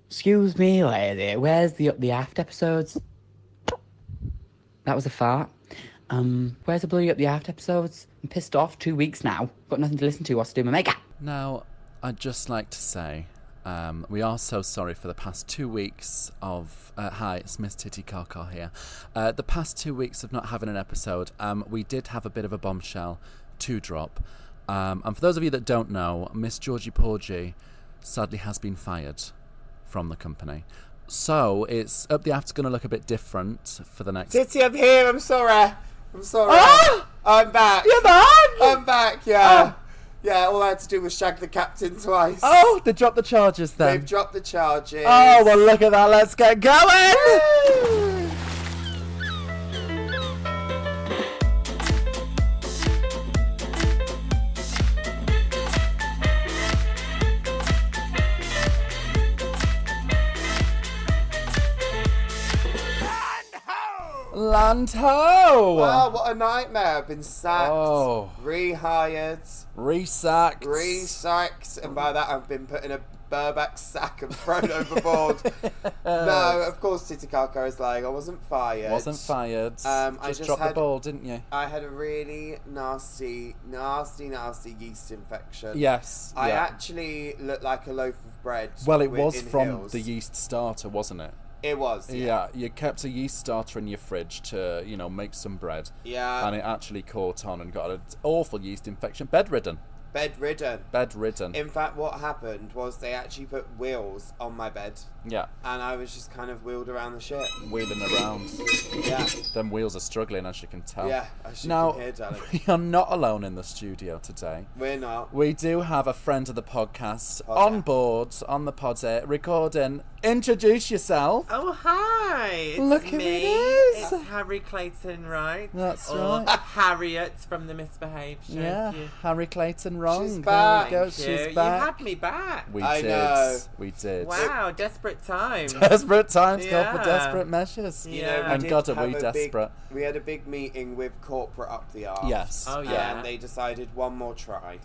Excuse me, lady. Where's the Up the Aft episodes? That was a fart. Where's the bloody Up the Aft episodes? I'm pissed off. 2 weeks now. Got nothing to listen to. What's to do my makeup? Now, I'd just like to say, we are so sorry for the past 2 weeks of... hi, it's Miss Titty Carcar here. The past 2 weeks of not having an episode, we did have a bit of a bombshell to drop. And for those of you that don't know, Miss Georgie Porgy sadly has been fired from the company. So it's Up the Aft's going to look a bit different for the next... Titty, I'm here. I'm sorry. Oh! I'm back. You're back! I'm back, yeah. Oh. Yeah, all I had to do was shag the captain twice. Oh, they dropped the charges then. They've dropped the charges. Oh, well, look at that. Let's get going! Woo! Land ho! Oh, what a nightmare. I've been sacked, rehired, resacked, and by that I've been put in a Burback sack and thrown overboard. No, of course Titty Carcar is lying. I wasn't fired. Just I just dropped had, the ball, didn't you? I had a really nasty yeast infection. Yes. I actually looked like a loaf of bread. Well, it was in from heels. the yeast starter, wasn't it? It was, yeah. You kept a yeast starter in your fridge to, make some bread. Yeah. And it actually caught on and got an awful yeast infection. Bedridden. In fact, what happened was they actually put wheels on my bed. Yeah. And I was just kind of wheeled around the ship. Wheeling around. Yeah. Them wheels are struggling, as you can tell. Yeah, as you now, can hear, darling. We are not alone in the studio today. We're not. We do have a friend of the podcast on board, on the pod here, recording. Introduce yourself. Oh, hi. It's Look who me. it is. It's Harry Clayton-Wright. That's or right. Harriet from the Misbehaved show. Yeah, Harry Clayton-Wright. She's back. There we go. Thank you. She's back. You had me back. I know. We did. Wow, desperate times. Desperate times call for Yeah. desperate measures. You know, And did God, are have we a desperate. we had a big meeting with corporate up the arse. Yes. Oh, yeah. And they decided one more try.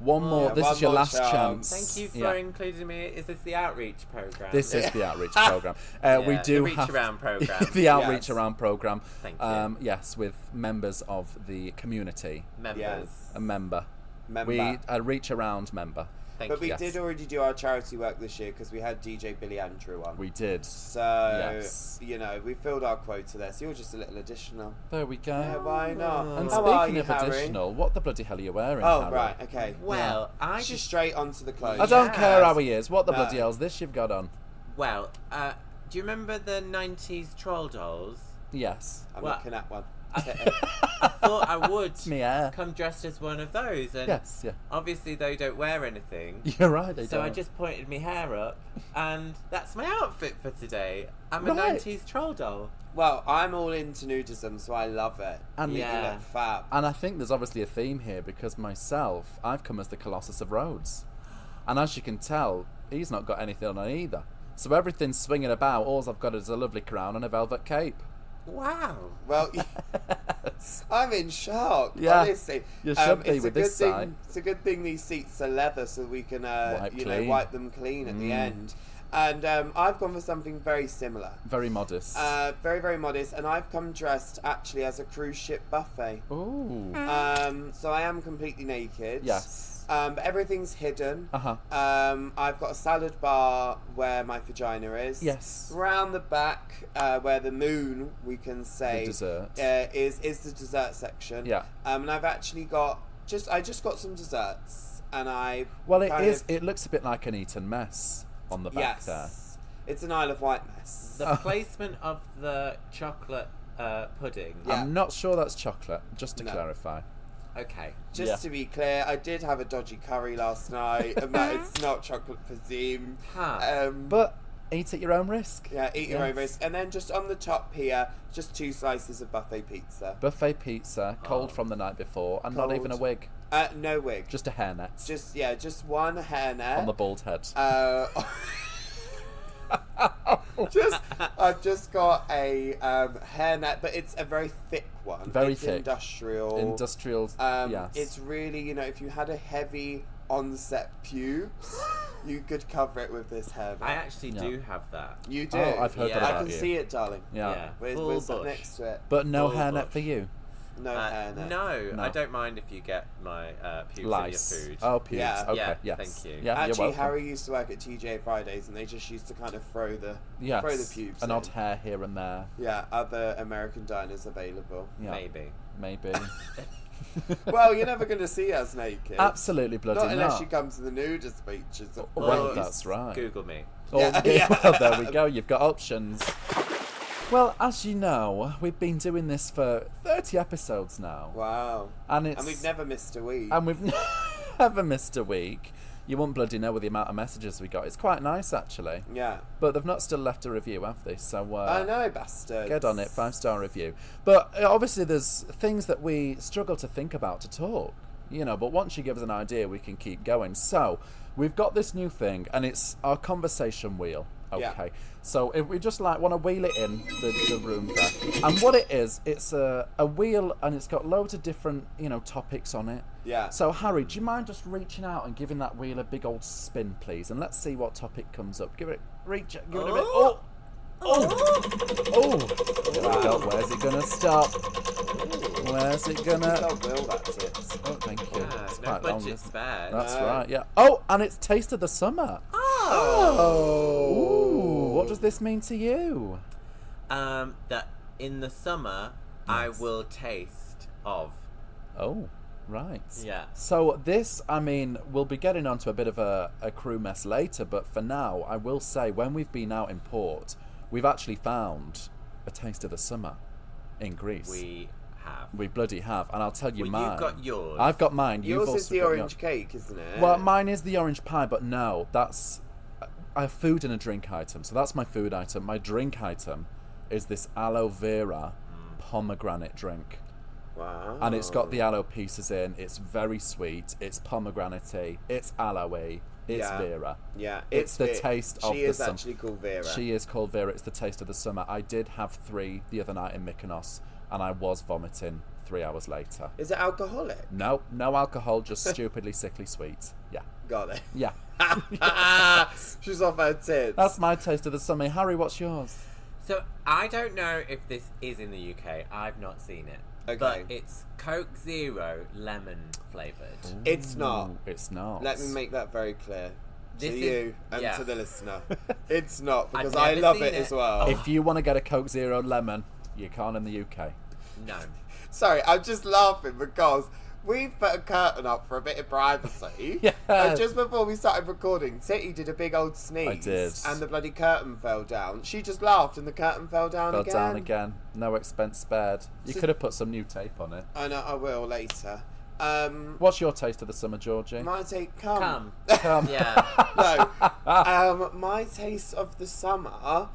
One more. Yeah, this one is your more last chance. chance. Thank you for including me. Is this the outreach program? This is the outreach program. We Yeah, do the reach have around program. the outreach Yes. around program. Thank you. Yes, with members of the community. Members. Yes. A member. A reach around member. Thank But you. we did already do our charity work this year because we had DJ Billy Andrew on. We did. So, Yes. we filled our quota there. So you're just a little additional. There we go. Yeah, why not? And How are speaking you, of Harry? additional, what the bloody hell are you wearing, Oh, Harry? right, okay. Well, I Just just... straight onto the clothes. I don't Yes. care how he is. What the No. bloody hell's this you've got on? Well, do you remember the 90s troll dolls? Yes. I'm Well, looking at one. I thought I would It's me hair. come dressed as one of those. And Yes, yeah. obviously they don't wear anything. You're right, they So don't. I just pointed my hair up, and that's my outfit for today. I'm a Right. 90s troll doll. Well, I'm all into nudism, so I love it. And- you Yeah. look fab. And I think there's obviously a theme here because myself, I've come as the Colossus of Rhodes. And as you can tell, he's not got anything on either. So everything's swinging about. All I've got is a lovely crown and a velvet cape. Wow. Well, I'm in shock. Yeah, Honestly, you should be it's with a good this thing. side. It's a good thing these seats are leather, so we can, Wipe wipe them clean at the end. And I've gone for something very similar. Very modest. Very, very modest. And I've come dressed actually as a cruise ship buffet. Ooh. So I am completely naked. Yes. But everything's hidden. Uh-huh. I've got a salad bar where my vagina is. Yes. Round the back, where the moon, we can say, The dessert. is the dessert section. Yeah. And I've actually got I just got some desserts, and I. Well, it it looks a bit like an Eton mess on the back there. It's an Isle of Wight mess. The placement of the chocolate pudding. Yeah. I'm not sure that's chocolate, just to No. clarify. Okay. Just to be clear, I did have a dodgy curry last night, and that it's not chocolate cuisine. Huh. But eat at your own risk. Yeah, eat your Yes. own risk. And then just on the top here, just 2 slices of buffet pizza. Buffet pizza, cold from the night before, and not even a Cold. wig. No wig. Just a hairnet Just one hairnet. on the bald head. I've just got a hairnet, but it's a very thick one. Very it's thick. Industrial. Yes. It's really, if you had a heavy onset pubes, You could cover it with this hair. I actually do have that. You do? Oh, I've heard Yeah. that I about can you. see it, darling. Yeah. We're sat bush. next to it. But no Full hairnet bush. for you. No hairnet. No, I don't mind if you get my pubes Lice. in your food. Oh, pubes. Yeah. Okay, Yeah, yes. thank you. Yeah, you're Actually, welcome. Harry used to work at TJ Fridays, and they just used to kind of throw the pubes An in. odd hair here and there. Yeah, other American diners available. Yeah. Maybe. Well, you're never going to see us naked. Absolutely bloody Not unless not. you come to the nudist beaches, of Well, course. that's right. Google me. Oh, Yeah, okay, yeah. well, there we go. You've got options. Well, as you know, we've been doing this for 30 episodes now. Wow. And we've never missed a week. And we've never missed a week. You won't bloody know with the amount of messages we got. It's quite nice, actually. Yeah. But they've not still left a review, have they? So I know, bastards. get on it, 5-star review. But obviously there's things that we struggle to think about to talk. But once you give us an idea, we can keep going. So we've got this new thing, and it's our conversation wheel. Okay. Yeah. So if we just want to wheel it in the room there. And what it is, it's a wheel, and it's got loads of different, topics on it. Yeah. So Harry, do you mind just reaching out and giving that wheel a big old spin, please? And let's see what topic comes up. Give it a bit. Oh! There we go. Where's it gonna stop? Where's it gonna? Oh, Will, that's it. Oh, thank you. Yeah, It's no quite long, budget's isn't it? bad. That's No. right. Yeah. Oh, and it's Taste of the Summer. Oh. Ooh, what does this mean to you? That in the summer I will taste of. Oh, right. Yeah. So this, we'll be getting onto a bit of a crew mess later, but for now, I will say, when we've been out in port, we've actually found a Taste of the Summer in Greece. We have. We bloody have, and I'll tell you Well, mine. you've got yours. I've got mine. You've Yours also is the got orange yours. cake, isn't it? Well, mine is the orange pie, but no, that's a food and a drink item. So that's my food item. My drink item is this aloe vera pomegranate drink. Wow. And it's got the aloe pieces in. It's very sweet. It's pomegranate-y. It's aloe-y. It's Vera. Yeah. It's the taste of the summer. She is actually called Vera. She is called Vera. It's the taste of the summer. I did have 3 the other night in Mykonos, and I was vomiting 3 hours later. Is it alcoholic? No alcohol, just stupidly sickly sweet. Yeah. Got it. Yeah. She's off her tits. That's my taste of the summer. Harry, what's yours? So I don't know if this is in the UK. I've not seen it. Okay. But it's Coke Zero lemon flavoured. It's not. Ooh, it's not. Let me make that very clear to This is- you and yeah. to the listener. It's not, because I've I never love seen it it. as well. If you want to get a Coke Zero lemon, you can't in the UK. No. Sorry, I'm just laughing because we've put a curtain up for a bit of privacy. Yeah. And just before we started recording, Titty did a big old sneeze. I did. And the bloody curtain fell down. She just laughed and the curtain fell down Fell again. down again. No expense spared. You So- could have put some new tape on it. I know, I will later. What's your taste of the summer, Georgie? My take, come. Come. Yeah. No. My taste of the summer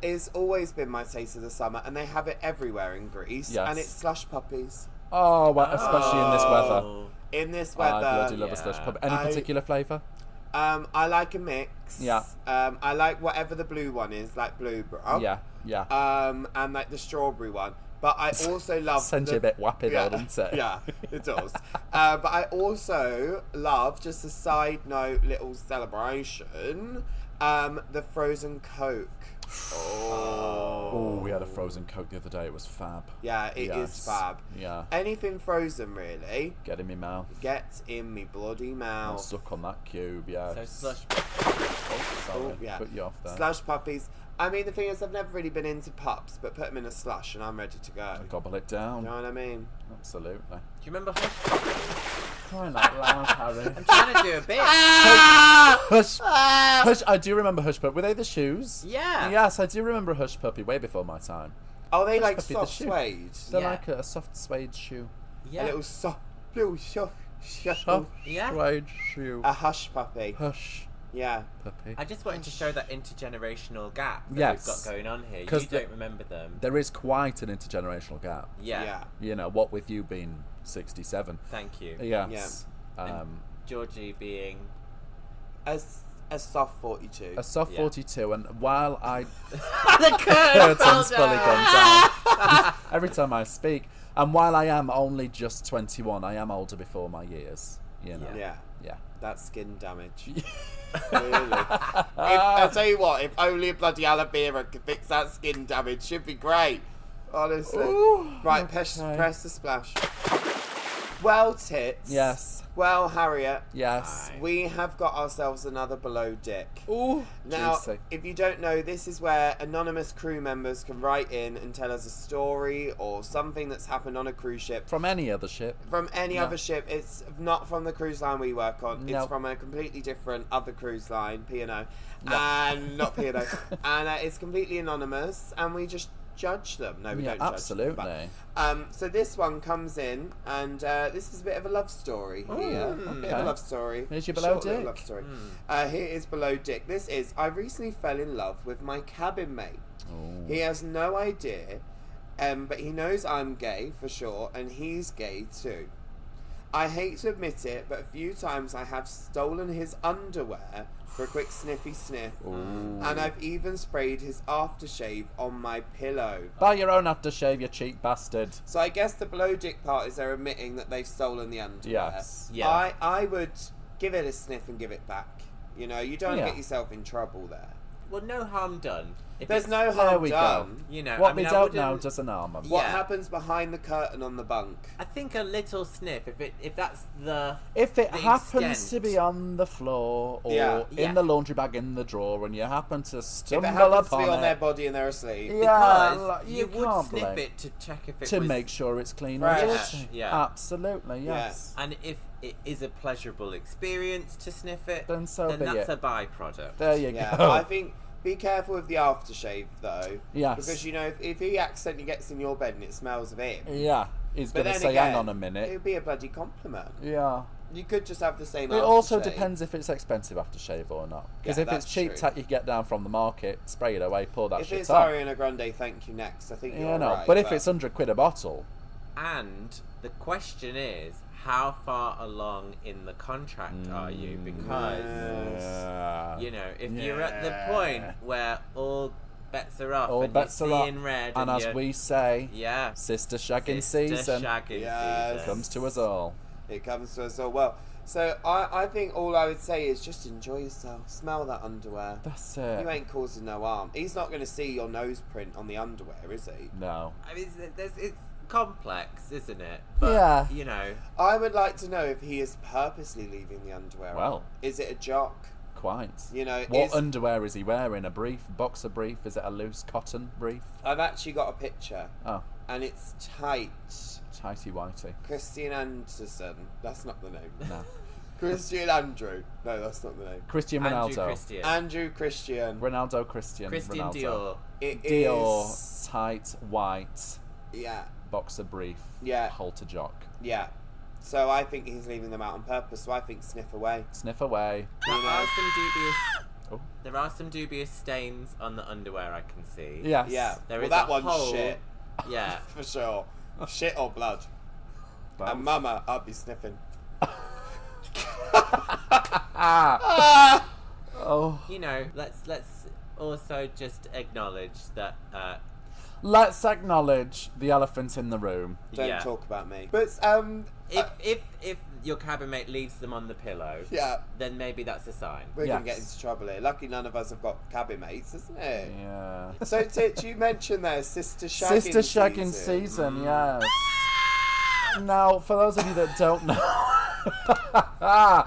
is always been my taste of the summer, and they have it everywhere in Greece. Yes. And it's slush puppies. Oh, well, especially in this weather. Oh. In this I weather, bloody love a yeah. slush puppy. Any I- particular flavour? I like a mix. Yeah. I like whatever the blue one is, like blueberry. Yeah. And like the strawberry one. But I also love Sends you a bit wappy though, doesn't it? Yeah, it does. But I also love, just a side note, little celebration, the frozen Coke. Oh, we had a frozen Coke the other day. It was fab. Yeah, it is Yes. fab. Yeah. Anything frozen, really. Get in my mouth. Get in me bloody I'll mouth. suck on that cube, yeah. So slush. Oh, sorry. Oh, yeah. Put you off there. Slush puppies. I mean, the thing is, I've never really been into pups, but put them in a slush and I'm ready to go. Gobble it You down. know what I mean? Absolutely. Do you remember Hush? Crying out loud, Harry. I'm trying to do a bit. Hush. Hush. I do remember Hush Puppy. Were they the shoes? Yeah. Yes, I do remember Hush Puppy way before my time. Are they like Puppy, the soft shoe. suede? They're Yeah. like a soft suede shoe. Yeah. A little soft Soft Yeah. suede shoe. A hush puppy. Hush Yeah. Puppy. I just wanted to show that intergenerational gap that Yes. we've got going on here. You 'Cause don't remember them. There is quite an intergenerational gap. Yeah. Yeah. You know, what with you being 67. Thank you. Yes. Georgie being A soft 42. A soft Yeah. 42, and while I the curtain's fully gone down every time I speak, and while I am only just 21, I am older before my years. You know. Yeah. Yeah. That's skin damage. Really. I'll tell you what, if only a bloody aloe vera could fix that skin damage, should be great. Honestly. Ooh, right, okay. press the splash. Well, Tits. Yes. Well, Harriet. Yes. We have got ourselves another Below Dick. Ooh, Now, juicy. if you don't know, this is where anonymous crew members can write in and tell us a story or something that's happened on a cruise ship. From any other ship. From any other ship. It's not from the cruise line we work on. No. It's from a completely different other cruise line, P&O. No. And not P&O. And it's completely anonymous, and we just judge them. No, we don't absolutely. judge them. But, so this one comes in, and this is a bit of a love story here. A bit of a love story. Here's your Below Short little Dick. love story. Here is Below Dick. This is, I recently fell in love with my cabin mate. Ooh. He has no idea, but he knows I'm gay for sure, and he's gay too. I hate to admit it, but a few times I have stolen his underwear for a quick sniffy sniff. Ooh. And I've even sprayed his aftershave on my pillow. Buy your own aftershave, you cheap bastard. So I guess the Below Dick part is they're admitting that they've stolen the underwear. Yes. Yeah. I would give it a sniff and give it back. You know, you don't Yeah. get yourself in trouble there. Well, no harm done. If There's it's- no There harm we done. go. You know, What I mean, we I don't wouldn't- know doesn't harm 'em. What Yeah. happens behind the curtain on the bunk? I think a little sniff, if that's the If it the happens extent. to be on the floor or Yeah. in Yeah. the laundry bag in the drawer and you happen to If stumble it happens to upon be on it, their body and they're asleep. yeah, because like, you would can't sniff blame. it to check if it to was, make sure it's clean Fresh. and dirty. Yeah. Absolutely, yes. and if it is a pleasurable experience to sniff it, Then so be that's it. a byproduct. There you Yeah, go. I think be careful with the aftershave though. Yes. Because you know if he accidentally gets in your bed and it smells of him, Yeah, he's but going to then say, again, hang on a minute. it'd be a bloody compliment. Yeah. You could just have the same. It also aftershave. depends if it's expensive aftershave or not. Because Yeah, if it's that's cheap true. tat you get down from the market, spray it away, pour that If shit it's on. Ariana Grande, thank you next. I think You you're know, right. but if it's £100 a bottle, And the question is, how far along in the contract are you? Because you know, if you're at the point where all bets are off all and bets you're are up, seeing red, and as you're- we say, yeah, sister shagging sister season shagging Yes. season comes to us all. it comes to us all. Well, so I think all I would say is just enjoy yourself. Smell that underwear. That's it. You ain't causing no harm. He's not going to see your nose print on the underwear, is he? No. I mean, it's complex, isn't it? But, Yeah. you know, I would like to know if he is purposely leaving the underwear. Well. on. Is it a jock? Quite. You know, What underwear is he wearing? A brief? Boxer brief? Is it a loose cotton brief? I've actually got a picture, Oh, and it's tight. tighty whitey. Christian Anderson. That's not the name. No. Christian Andrew. No, that's not the name. Christian Andrew Ronaldo. Christian, Andrew Christian. Ronaldo Christian. Christian Ronaldo. Dior. It Dior. is- Tight white Yeah, boxer brief. Yeah. Halter jock. yeah. So I think he's leaving them out on purpose. So I think sniff away. Sniff away. There You know. are some dubious. Oh. There are some dubious stains on the underwear I can see. Yes. Yeah. There well, is that a one's hole. shit Yeah. for sure. Shit or blood. Both. And Mama, I'll be sniffing. Oh. You know, let's also just acknowledge that. Let's acknowledge the elephant in the room. Don't Yeah. talk about me. But If your cabin mate leaves them on the pillow, yeah, then maybe that's a sign. we're gonna Yes. get into trouble here. Lucky none of us have got cabin mates, isn't it? Yeah. So Titch, you mentioned there sister shagging Sister shagging season, yes. Now, for those of you that don't know,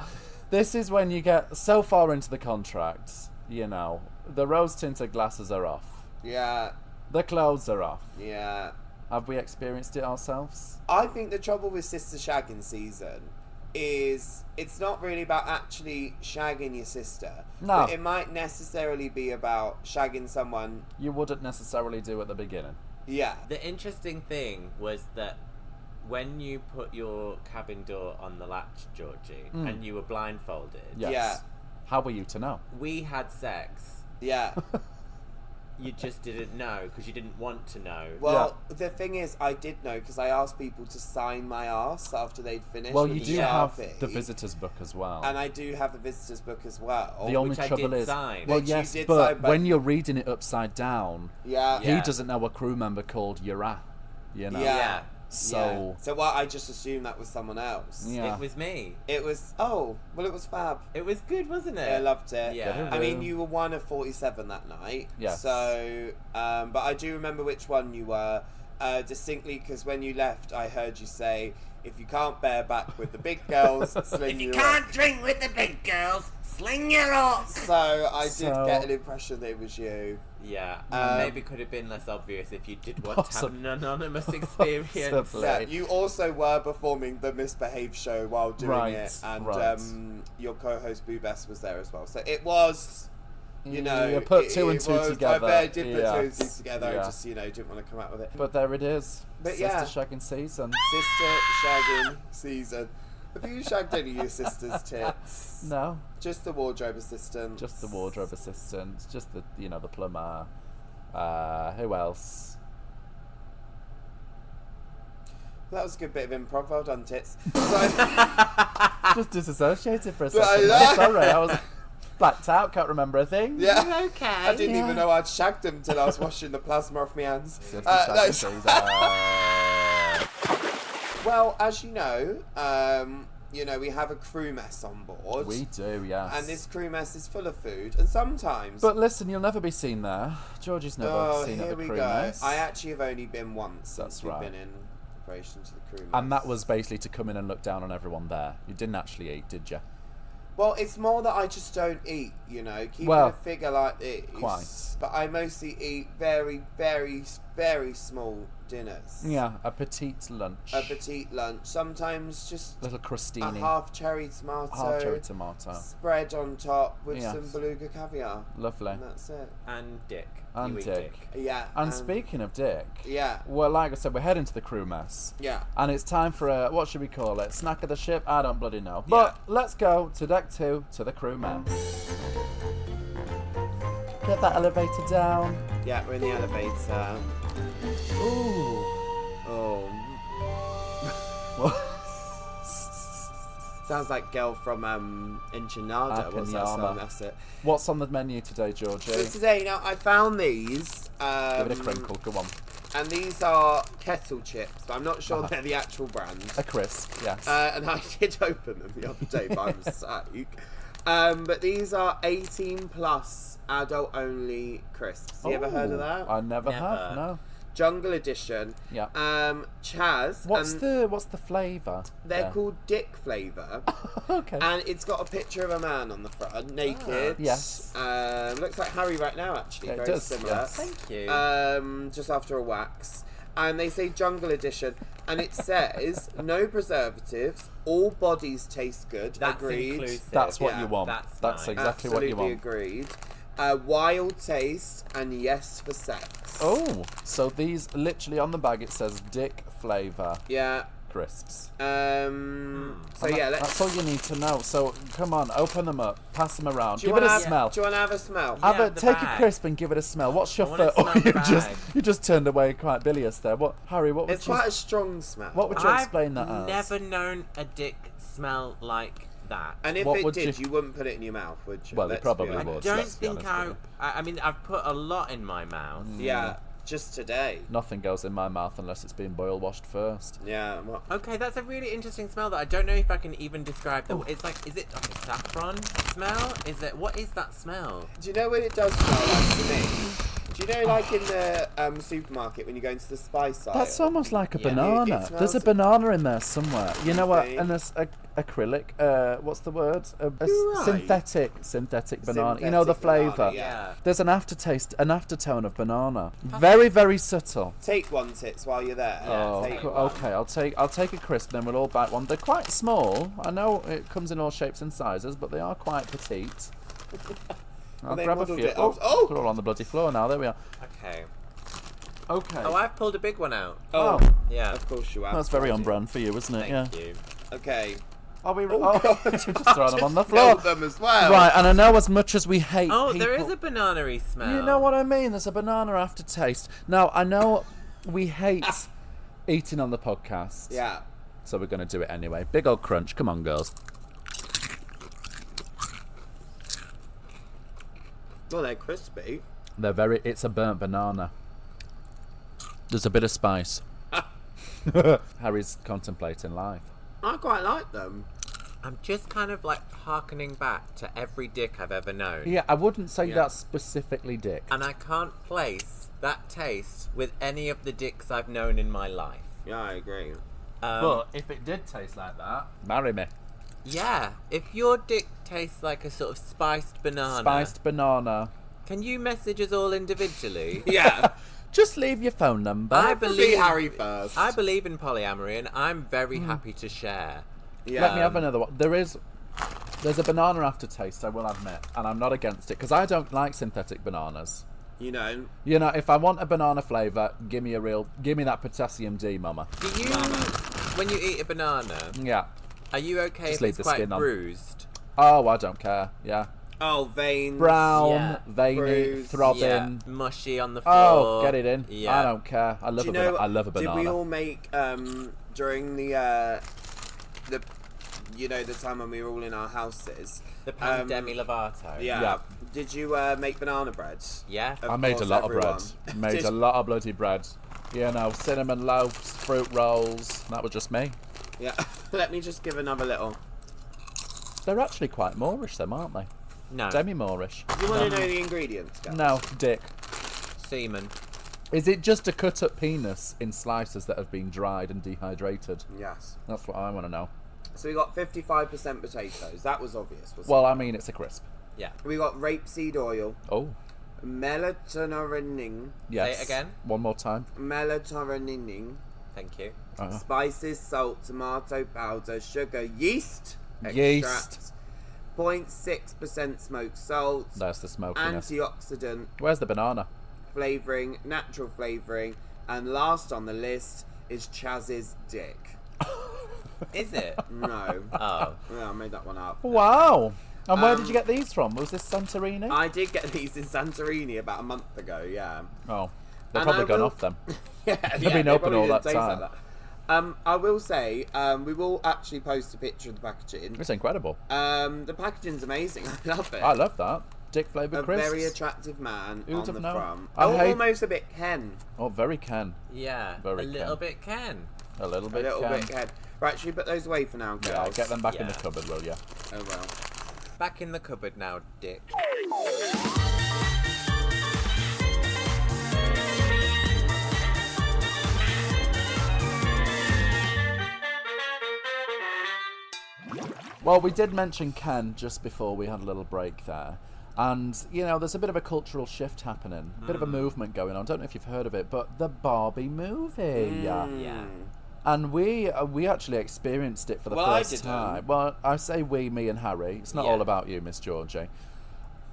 this is when you get so far into the contract, you know, the rose-tinted glasses are off. Yeah, The clothes are off. yeah. Have we experienced it ourselves? I think the trouble with sister shagging season is it's not really about actually shagging your sister. No. But it might necessarily be about shagging someone. You wouldn't necessarily do at the beginning. Yeah. The interesting thing was that when you put your cabin door on the latch, Georgie, and you were blindfolded, Yes. Yeah. How were you to know? we had sex. Yeah. You just didn't know because you didn't want to know. Well, the thing is, I did know because I asked people to sign my ass after they'd finished. Well, with you the do have Sharpie. the visitors book as well. And I do have the visitors book as well. The only which I trouble did is, sign. well, Which you yes, did but sign, but- when you're reading it upside down, Yeah. Yeah. he doesn't know a crew member called Yura. You know. Yeah. So, So what? I just assumed that was someone else. yeah. It was me. It was. Oh, well, it was fab. It was good, wasn't it? I loved it. Yeah. I mean, you were one of 47 that night. Yes. So, but I do remember which one you were distinctly, because when you left, I heard you say, "If you can't bear back with the big girls, sling your oar." drink with the big girls, sling your oars. So I did get an impression that it was you. Yeah, maybe could have been less obvious if you did want to have an anonymous experience. Possibly. Yeah, you also were performing the Misbehave show while doing it, and your co-host Boo Bess was there as well. So it was, you know, you put two and two together. I did put two and two together. Yeah. I just, didn't want to come out with it. But there it is. But Sister yeah. shagging season. Sister shagging season. Have you shagged any of your sister's tits? No, Just the wardrobe assistant. just the wardrobe assistant. Just the the plumber. Who else? That was a good bit of improv. Well done, tits. Just disassociated for a But I second. know. I'm sorry, I was blacked out. Can't remember a thing. Yeah. Okay. I didn't even know I'd shagged him till I was washing the plasma off my hands. Sister No, shagging season. well, as you know, we have a crew mess on board. We do, yes. And this crew mess is full of food, and sometimes. But listen, you'll never be seen there. Georgie's never seen at here the we crew go. mess. I actually have only been once That's since we've right. been in preparation to the crew mess. And that was basically to come in and look down on everyone there. You didn't actually eat, did you? Well, it's more that I just don't eat, keeping Well, a figure like this. quite. But I mostly eat very, very, very small dinners. Yeah, a petite lunch. A petite lunch. Sometimes just little a crostini. half cherry tomato. Half cherry tomato. Spread on top with Yes. some beluga caviar. Lovely. And that's it. And Dick. And You eat Dick. Yeah. And speaking of Dick, Yeah. well, like I said, we're heading to the crew mess. Yeah. And it's time for a, what should we call it? Snack of the ship? I don't bloody know. But let's go to deck 2 to the crew mess. Get that elevator down. Yeah, we're in the elevator. Ooh. Oh. Sounds like girl from Enchilada. What's that Apanyama. song? That's it. What's on the menu today, Georgie? So today, I found these. Give it a crinkle, go on. And these are kettle chips, but I'm not sure they're the actual brand. A crisp, yes. And I did open them the other day by mistake. But these are 18 plus adult only crisps. You ever heard of that? I never Never. have, no. Jungle Edition. Yeah. Chaz. What's and the flavour? They're Yeah. called Dick Flavour. Okay. And it's got a picture of a man on the front, naked. Yes. Looks like Harry right now, actually. Yeah, it Very does, similar. yes. Thank you. Just after a wax. And they say Jungle Edition. And it says, no preservatives, all bodies taste good. That's Agreed. inclusive. That's what Yeah. you want. That's That's nice. exactly what you Absolutely want. agreed. Wild taste and yes for sex. Oh, so these literally on the bag it says Dick flavour Yeah. crisps. So And yeah, that's all you need to know. So come on, open them up, pass them around, Do you give it a wanna have- smell. Do you want to have a smell? Yeah, the Take a bag. crisp and give it a smell. What's your I wanna first? smell the bag. you just turned away quite bilious there. What, Harry? What would It's you? quite a strong smell. What would you explain that I've as? never known a dick smell like that. And if What it would did, you- you wouldn't put it in your mouth, would you? Well, you Let's probably be would. honest. Don't let's be think honest with I mean, I've put a lot in my mouth. Yeah, just today. Nothing goes in my mouth unless it's been boil washed first. Yeah. Well, Okay, that's a really interesting smell that I don't know if I can even describe. It's like, is it like a saffron smell? What is that smell? do you know what it does smell like to me? Do you know, like in the supermarket when you go into the spice aisle? That's almost like a Yeah. banana. It There's a smells- banana in there somewhere. You know what? Okay. And there's acrylic. What's the word? You're right. Synthetic banana. You know the Synthetic banana, flavour. Yeah. There's an aftertaste, an aftertone of banana. Very, very subtle. Take one, tits, while you're there. Oh, Take cool. one. Okay. I'll take a crisp, then we'll all bite one. They're quite small. I know it comes in all shapes and sizes, but they are quite petite. I'll they grab a modelled few. it off- oh! They're all on the bloody floor now. There we are. Okay. Okay. Oh, I've pulled a big one out. Oh, Yeah. of course you have. That's very on brand for you, isn't it? Thank yeah. you. Okay. Are we? Oh, God. just throwing them on the Just floor. spilled them as well. Right, and I know as much as we hate Oh, people, there is a banana-y smell. you know what I mean? There's a banana aftertaste. Now, I know we hate eating on the podcast. Yeah. So we're going to do it anyway. Big old crunch. Come on, girls. Well, they're crispy. It's a burnt banana. There's a bit of spice. Harry's contemplating life. I quite like them. I'm just kind of like harkening back to every dick I've ever known. Yeah, I wouldn't say Yeah. that's specifically dick. And I can't place that taste with any of the dicks I've known in my life. Yeah, I agree. But if it did taste like that, marry me. Yeah, if your dick tastes like a sort of spiced banana, Spiced banana. can you message us all individually? Yeah. Just leave your phone number. I Probably believe Harry first. I believe in polyamory, and I'm very happy to share. Yeah. Let me have another one. There's a banana aftertaste, I will admit, and I'm not against it because I don't like synthetic bananas. You know. You know, if I want a banana flavour, give me that potassium D, mama. Do you, when you eat a banana, Yeah. are you okay Just if leave it's the quite skin on. bruised? Oh, I don't care. Yeah. Oh, veins. Brown, Yeah. veiny, Bruised. throbbing. Yeah, mushy on the floor. Oh, get it in. Yeah. I don't care. I love Do a you know? banana. I love a banana. Did we all make during the the time when we were all in our houses? The pan demi Lovato. Yeah. Yeah. Did you make banana bread? Yeah. Of I made a course, lot everyone. of bread. Made Did- a lot of bloody bread. You know, cinnamon loaves, fruit rolls. That was just me. Yeah. Let me just give another little. They're actually quite Moorish, them, aren't they? No. Demi-Moorish. Do you want to know the ingredients, guys? No, dick. Semen. Is it just a cut-up penis in slices that have been dried and dehydrated? Yes. That's what I want to know. So we got 55% potatoes. That was obvious, wasn't Well, I mean, it's a crisp. Yeah. it? We got rapeseed oil, Oh, melatonin, yes. Say it again. One more time. melatonin, Thank you. spices, salt, tomato powder, sugar, yeast, Yeast. extract, 0.6% smoked salt, There's the smokiness. antioxidant, Where's the banana? flavouring, natural flavouring, and last on the list is Chaz's dick. Is it? No. Oh. Yeah, I made that one up. Wow. And where did you get these from? Was this Santorini? I did get these in Santorini about a month ago, yeah. Oh, they've And probably I gone will- off them. Yeah, They've been they open probably all didn't that taste time. like that. I will say, we will actually post a picture of the packaging. It's incredible. The packaging's amazing. I love it. I love that. Dick flavoured A crisps. very attractive man Who'd on have the known? front. I hate- Almost a bit Ken. Oh, very Ken. Yeah. Very a little Ken. bit can. A little A bit little Ken. bit Ken. Right, should we put those away for now, girls? Yeah, get them back in the Yeah. cupboard, will you? Oh, well. Back in the cupboard now, Dick. Well, we did mention Ken just before we had a little break there. And, you know, there's a bit of a cultural shift happening, a bit of a movement going on. I don't know if you've heard of it, but the Barbie movie. Yeah. And we actually experienced it for the Well, I first didn't. time. Well, I say we, me and Harry. It's not Yeah. all about you, Miss Georgie.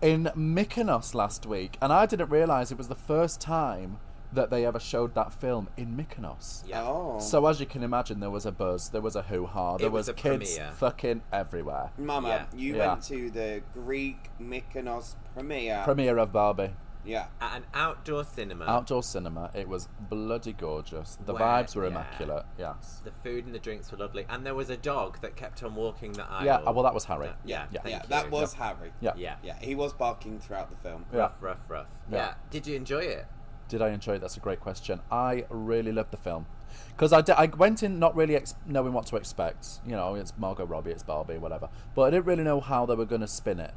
In Mykonos last week, and I didn't realise it was the first time that they ever showed that film in Mykonos. Yeah. Oh. So as you can imagine, there was a buzz, there was a hoo-ha, there was was a kids premiere. fucking everywhere. Mama, Yeah. you Yeah. went to the Greek Mykonos premiere. Premiere of Barbie. Yeah. At an outdoor cinema. Outdoor cinema, it was bloody gorgeous. The Where- vibes were yeah. immaculate, yes. The food and the drinks were lovely. And there was a dog that kept on walking the aisle. Yeah, well, that was Harry. Yeah. Yeah. Thank Yeah, you. that was Harry. Yeah. Yeah. Yeah, he was barking throughout the film. Yeah. Rough. Yeah. Yeah. Did you enjoy it? Did I enjoy it? That's a great question. I really loved the film. Because I went in not really knowing what to expect. You know, it's Margot Robbie, it's Barbie, whatever. But I didn't really know how they were going to spin it.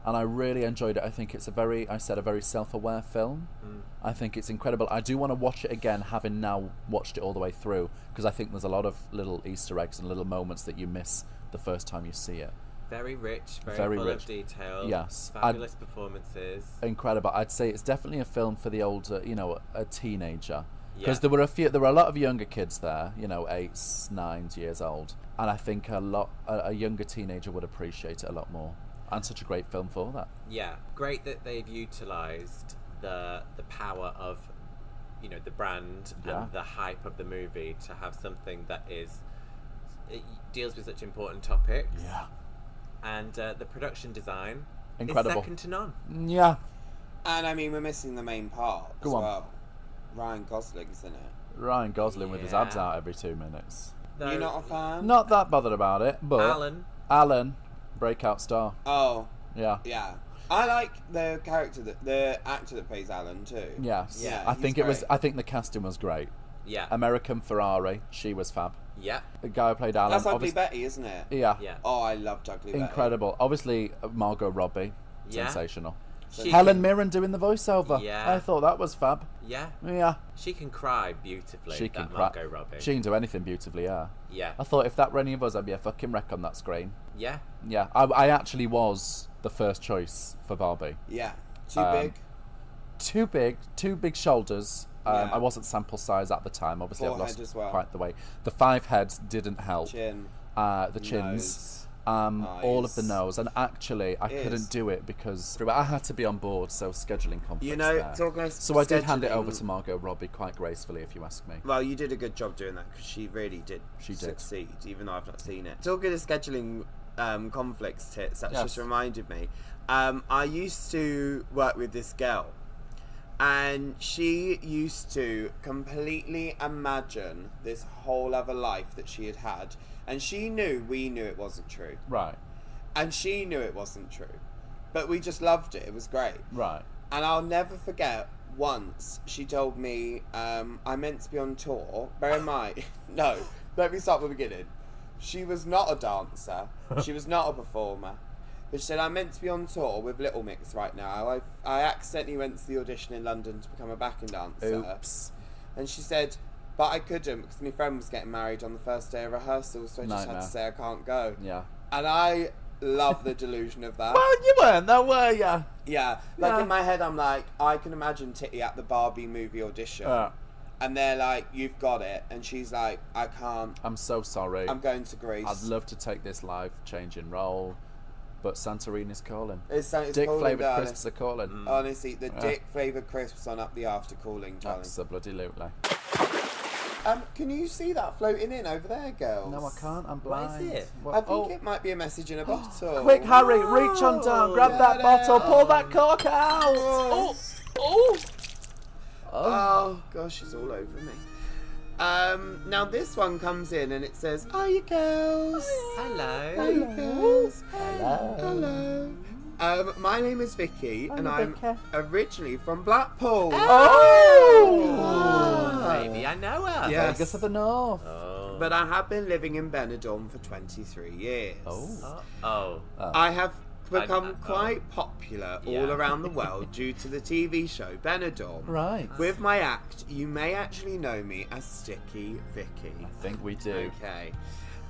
And I really enjoyed it. I think it's a very self-aware film. I think it's incredible. I do want to watch it again, having now watched it all the way through. Because I think there's a lot of little Easter eggs and little moments that you miss the first time you see it. Very rich, very Very full rich. of detail. Yes. Fabulous performances. Incredible. I'd say it's definitely a film for the older, a teenager. Because Yeah. there were a lot of younger kids there, 8, 9 years old, and I think a younger teenager would appreciate it a lot more. And such a great film for that. Yeah. Great that they've utilised the power of, the brand Yeah. and the hype of the movie to have something that it deals with such important topics. Yeah. And the production design Incredible. is second to none. Yeah. And I mean, we're missing the main part as Go on. well. Ryan Gosling's in it. Ryan Gosling with his Yeah. abs out every 2 minutes. Though You're not a fan? Not that bothered about it, but Alan, breakout star. Oh, Yeah. yeah. I like the actor that plays Alan too. Yes. Yeah, I he's think great. I think the casting was great. Yeah. American Ferrari, she was fab. Yeah. The guy who played Alan. That's Ugly Betty, isn't it? Yeah. Yeah. Oh, I loved Ugly Betty. Incredible. Obviously, Margot Robbie, Yeah. sensational. She Helen can- Mirren doing the voiceover. Yeah. I thought that was fab. Yeah. Yeah. She can cry beautifully. She can that cry. Margot Robbie. She can do anything beautifully, yeah. Yeah. I thought if that were any of us, I'd be a fucking wreck on that screen. Yeah. Yeah. I actually was the first choice for Barbie. Yeah. Too big. Too big shoulders. Yeah. I wasn't sample size at the time. Obviously, I've Forehead lost as well. quite the weight. The 5 heads didn't help. Chin. The chins. All of the eyes. nose. And actually, I Ears. couldn't do it because I had to be on board, so scheduling conflicts You know, there. talking of So I did hand it over scheduling- to Margot Robbie quite gracefully, if you ask me. Well, you did a good job doing that because she really did succeed, even though I've not seen it. Talking of scheduling conflicts, Tits, that Yes. just reminded me. I used to work with this girl, and she used to completely imagine this whole other life that she had had, and we knew it wasn't true, Right. and she knew it wasn't true, but we just loved it. It was great. Right. And I'll never forget once she told me I meant to be on tour. Bear in mind, no, let me start from the beginning. She was not a dancer. She was not a performer. But she said, I'm meant to be on tour with Little Mix right now. I accidentally went to the audition in London to become a backing dancer. Oops. And she said, but I couldn't because my friend was getting married on the first day of rehearsal, so I just had Nightmare. to say I can't go. Yeah. And I love the delusion of that. Well, you weren't, though, were you? Yeah, like Yeah. in my head, I'm like, I can imagine Titty at the Barbie movie audition, and they're like, "You've got it," and she's like, "I can't. I'm so sorry. I'm going to Greece." I'd love to take this life-changing role, but Santorini's calling. It's Dick calling, flavoured darling. crisps are calling. Honestly, the dick flavoured crisps on up the after calling, darling. Absolutely. Can you see that floating in over there, girls? No, I can't. I'm What blind. is it? What- I think oh. it might be a message in a bottle. Quick, Harry, reach on down, grab that bottle, pull that cork out. Oh. Oh. Oh gosh, it's all over me. Now this one comes in and it says, "Are you girls? Hello. Are you girls? Hello. Hello. My name is Vicky, and Hi, I'm Vicky. originally from Blackpool. Oh. Maybe I know her. Yeah. Vegas of the North. Oh. But I have been living in Benidorm for 23 years. Oh. I have become I'm- quite popular all Yeah. around the world due to the TV show Benidorm. Right. With my act, you may actually know me as Sticky Vicky. I think we do. Okay.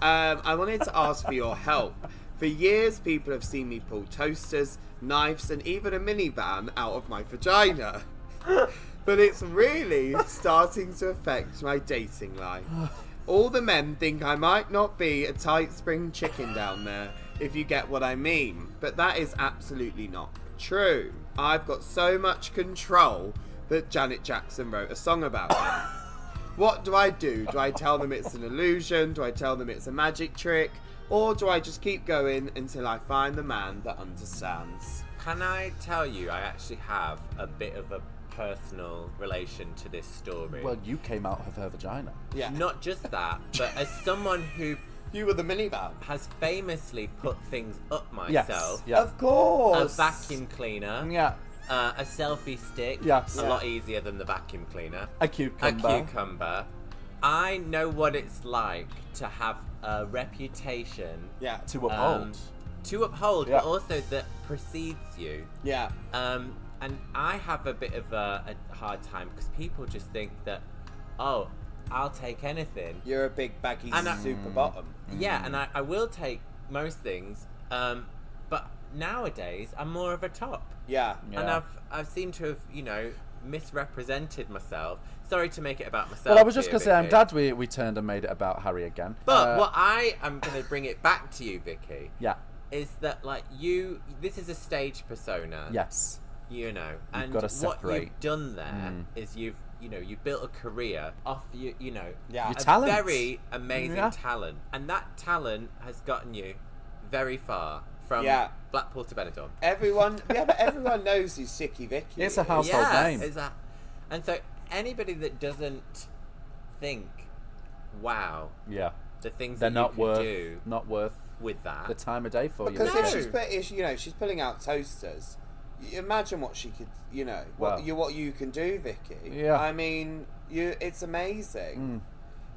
I wanted to ask for your help. For years, people have seen me pull toasters, knives, and even a minivan out of my vagina. But it's really starting to affect my dating life. All the men think I might not be a tight spring chicken down there, if you get what I mean. But that is absolutely not true. I've got so much control that Janet Jackson wrote a song about it. What do I do? Do I tell them it's an illusion? Do I tell them it's a magic trick? Or do I just keep going until I find the man that understands? Can I tell you, I actually have a bit of a personal relation to this story. Well, you came out of her vagina. Yeah. Not just that, but as someone who You were the minivan. has famously put things up Yes. myself, Yeah. Of course. a vacuum cleaner, Yeah. a selfie stick, Yes. a Yeah. lot easier than the vacuum cleaner, A cucumber. a cucumber. I know what it's like to have a reputation Yeah. To uphold. to uphold, Yeah. but also that precedes you. Yeah. And I have a bit of a hard time because people just think that, oh, I'll take anything. You're a big baggy And super bottom. Yeah, and I will take most things, but nowadays I'm more of a top. Yeah. Yeah. And I've seemed to have, misrepresented myself. Sorry to make it about myself. Well, I was just here, going to say, I'm Vicky. glad we turned and made it about Harry again. But what I am going to bring it back to you, Vicky, Yeah. is that, this is a stage persona. Yes. And gotta what separate. you've done there is you've built a career off Yeah. Your a talent. very amazing Yeah. talent, and that talent has gotten you very far from Yeah. Blackpool to Benidorm. But everyone knows who Sticky Vicky It's a is. house- Household name. And so anybody that doesn't think, wow, Yeah. the things They're that not you can worth do with with that. the time of day for you. Because No. if she's she's pulling out toasters, Imagine what she could, what you can do, Vicky. Yeah. I mean, it's amazing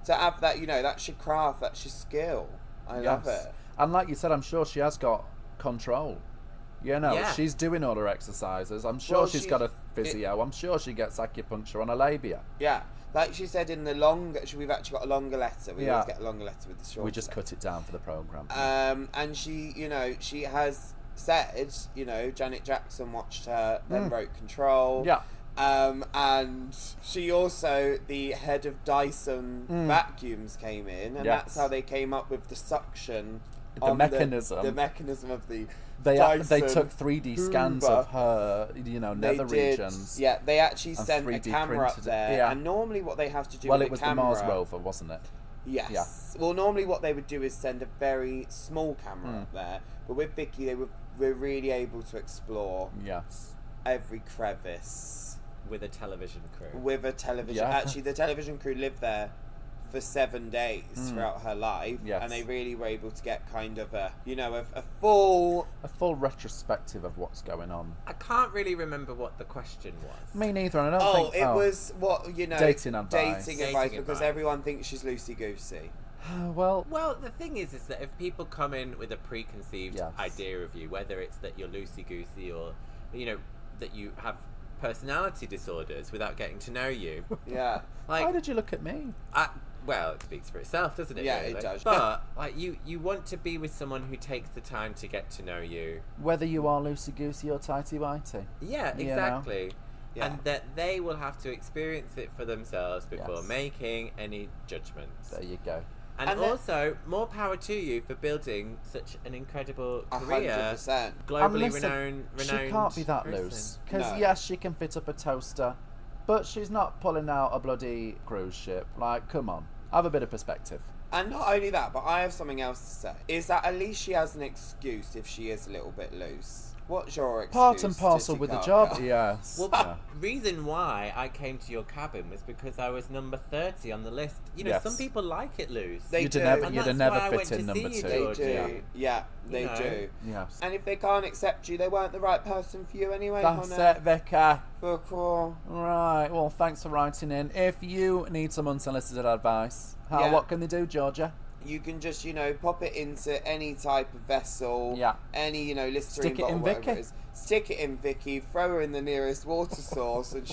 to have that. That's your craft, that's your skill. I love it. And like you said, I'm sure she has got control. Yeah. She's doing all her exercises. I'm sure she's got a physio. I'm sure she gets acupuncture on her labia. Yeah. Like she said in the we've actually got a longer letter. We always get a longer letter with the short. We just cut it down for the programme. And she, she has said, Janet Jackson watched her, then wrote Control. Yeah. And she also, the head of Dyson vacuums came in, and that's how they came up with the suction. The mechanism. The mechanism of the They Dyson took 3D scans Hoover. of her, nether regions. Yeah, they actually and sent a 3D camera up printed it. there. Yeah. And normally what they have to do Well, with it was camera... the Mars rover, wasn't it? Yes. Yeah. Well, normally what they would do is send a very small camera up there. But with Vicky, they were really able to explore Yes. every crevice. With a television crew. With a television... Yeah. Actually, the television crew lived there for 7 days throughout her life. Yes. And they really were able to get kind of a full... A full retrospective of what's going on. I can't really remember what the question was. Me neither, and I don't think... it was what, dating advice. Dating Dating advice, because advice. everyone thinks she's loosey-goosey. Well, Well, the thing is that if people come in with a preconceived Yes. idea of you, whether it's that you're loosey-goosey or, that you have personality disorders without getting to know you. Yeah. why Like, did you look at me? well, it speaks for itself, doesn't it? Yeah, it really? does. But, like, you want to be with someone who takes the time to get to know you. Whether you are loosey-goosey or tighty-whitey. Yeah, You know? exactly. Yeah. And that they will have to experience it for themselves before Yes. making any judgments. There you go. And And that- also, more power to you for building such an incredible career. 100%. Globally And listen, renowned. She can't be that person. loose. Because, No. yes, she can fit up a toaster, but she's not pulling out a bloody cruise ship. Like, come on. Have a bit of perspective. And not only that, but I have something else to say. Is that at least she has an excuse if she is a little bit loose. What's your excuse? Part and parcel Titty with the Kaka? job, yes. Well, Yeah. reason why I came to your cabin was because I was number 30 on the list. Yes. Some people like it loose. They You'd do. have And never, you'd have that's never why I fit went in to number see you, two. They Georgie. do. Yeah, they know. do. Yes. And if they can't accept you, they weren't the right person for you anyway, That's Hannah. it, Vicky. Cool. Right, well, thanks for writing in. If you need some unsolicited advice, what can they do, Georgia? You can just, pop it into any type of vessel. Yeah. Any, Listerine Stick it bottle, in whatever Vicky. it is. Stick it in Vicky, throw her in the nearest water source, and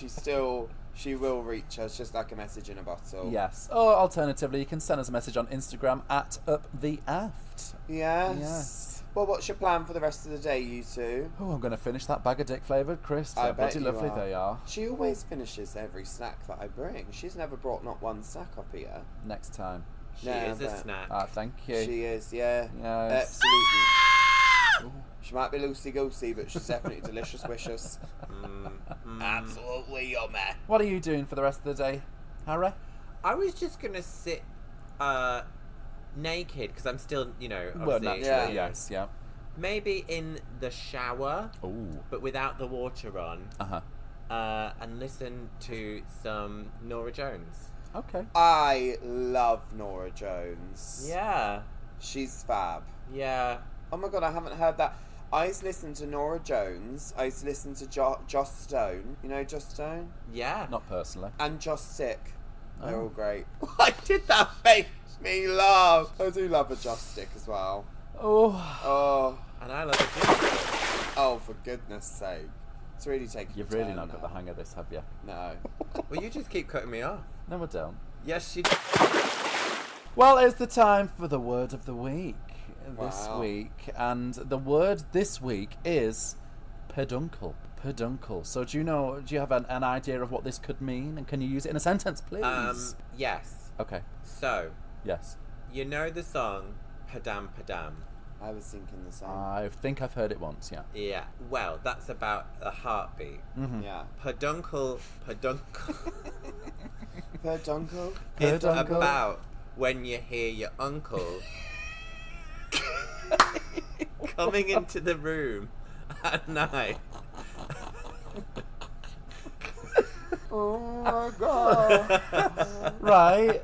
she will reach us, just like a message in a bottle. Yes. Or alternatively, you can send us a message on Instagram at UpTheAft. Yes. Yes. Well, what's your plan for the rest of the day, you two? Oh, I'm going to finish that bag of dick-flavoured crisps. I They're bet bloody you lovely are. they are. She always finishes every snack that I bring. She's never brought not one snack up here. Next time. She No, is a but- snack. Thank you. She is, yeah. Yes. Absolutely. She might be loosey-goosey, but she's definitely delicious wishes. Absolutely yummy. What are you doing for the rest of the day, Harry? I was just going to sit naked, because I'm still, obviously... Well, naturally, Yeah. yes, yeah. Maybe in the shower, Ooh. but without the water on, Uh-huh. and listen to some Norah Jones. Okay. I love Norah Jones. Yeah. She's fab. Yeah. Oh my god, I haven't heard that. I used to listen to Norah Jones. I used to listen to Joss Stone. You know Joss Stone? Yeah. Not personally. And Joss Stick. They're Oh. all great. I did that make me laugh. I do love a Joss Stick as well. Oh. Oh, And I love it. oh, for goodness sake. It's really taking You've a really turn not got now. the hang of this, have you? No. Well, you just keep cutting me off. No, I don't. Yes, she. Well, it's the time for the word of the week this Wow. week. And the word this week is peduncle. Peduncle. So do you have an idea of what this could mean? And can you use it in a sentence, please? Yes. Okay. So, Yes. you know the song Padam Padam? I was thinking the same. I think I've heard it once, yeah. Yeah. Well, that's about a heartbeat. Mm-hmm. Yeah. Peduncle Peduncle? is Peduncle. about when you hear your uncle coming into the room at night. Oh my god. Right.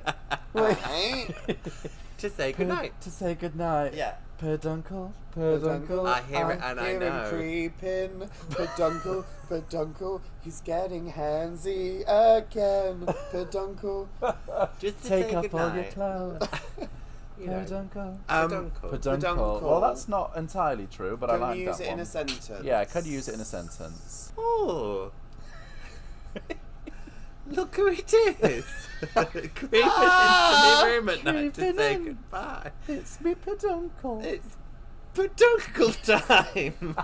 Wait. Right? To say goodnight. To say goodnight. Yeah. Peduncle, peduncle. I hear it and I hear know. him creeping. Peduncle, peduncle. He's getting handsy again. Peduncle. Just to Take say off all your goodnight. clothes. You know. Peduncle. Peduncle. Peduncle. Well, that's not entirely true, but I Can like you that use it one. in a sentence? Yeah, I could use it in a sentence. Oh. Look who it is. Creeping into the room at night to creeping say in. goodbye. It's me peduncle. It's peduncle time.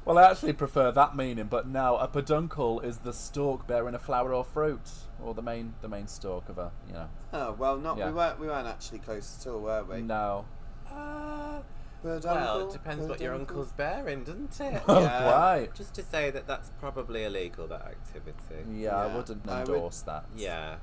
Well, I actually prefer that meaning, but no, a peduncle is the stalk bearing a flower or fruit, or the main stalk of a, you know. Oh well, not Yeah. we weren't actually close at all, were we? No. Well, it depends what your uncle's bearing, doesn't it? Oh, Yeah. right. Just to say that that's probably illegal, that activity. Yeah, I Yeah, wouldn't I would- endorse that. Yeah.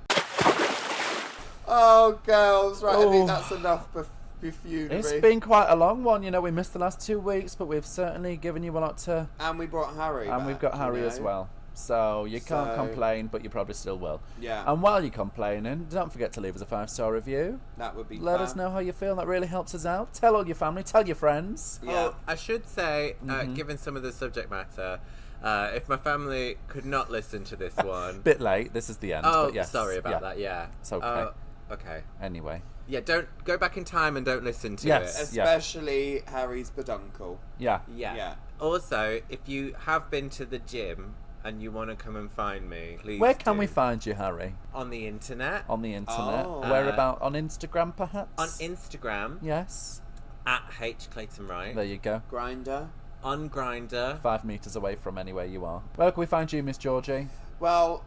Oh, girls, right? I Oh. think that's enough buffoonery. It's been quite a long one, you know. We missed the last 2 weeks, but we've certainly given you a lot to. And we brought Harry. And back, we've got you Harry know? as well. So you can't So- complain, but you probably still will. Yeah, And while you're complaining, don't forget to leave us a 5-star review. that would be. Let fab. us know how you feel. That really helps us out. Tell all your family. Tell your friends. Yeah. Oh, I should say, given some of the subject matter, if my family could not listen to this one. Bit late. This is the end. Oh, but yes. sorry about Yeah. that. Yeah. It's okay. Okay. Anyway. Yeah, don't go back in time and don't listen to Yes. it. Especially Harry's peduncle. Yeah. Yeah. Yeah. Also, if you have been to the gym and you want to come and find me, please. Where can do. we find you, Harry? On the internet. On the internet. Oh. Whereabout? On Instagram, perhaps? On Instagram Yes. at H Clayton-Wright. There you go. Grinder. On Grindr. 5 metres away from anywhere you are. Where can we find you, Miss Georgie? Well,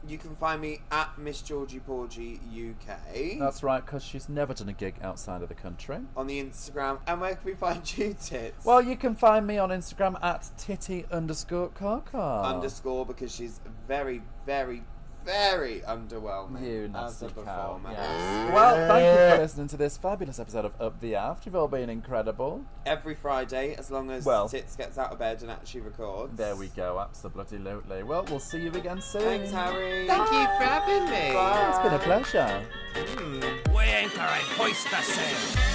you can find me at Miss Georgie Porgy UK That's right, because she's never done a gig outside of the country. on the Instagram. And where can we find you, Tits? Well, you can find me on Instagram at titty_kaka. Underscore, because she's very, very, very underwhelming You as nasty a cow. performer. Yes. Well, thank you for listening to this fabulous episode of Up the Aft. You've all been incredible. Every Friday, as long as Well. Tits gets out of bed and actually records. There we go, absolutely. Well, we'll see you again soon. Thanks, Harry. Thank you for having me. Bye. It's been a pleasure. We anchor and hoist the sail.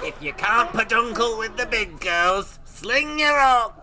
If you can't peduncle with the big girls, sling your hook.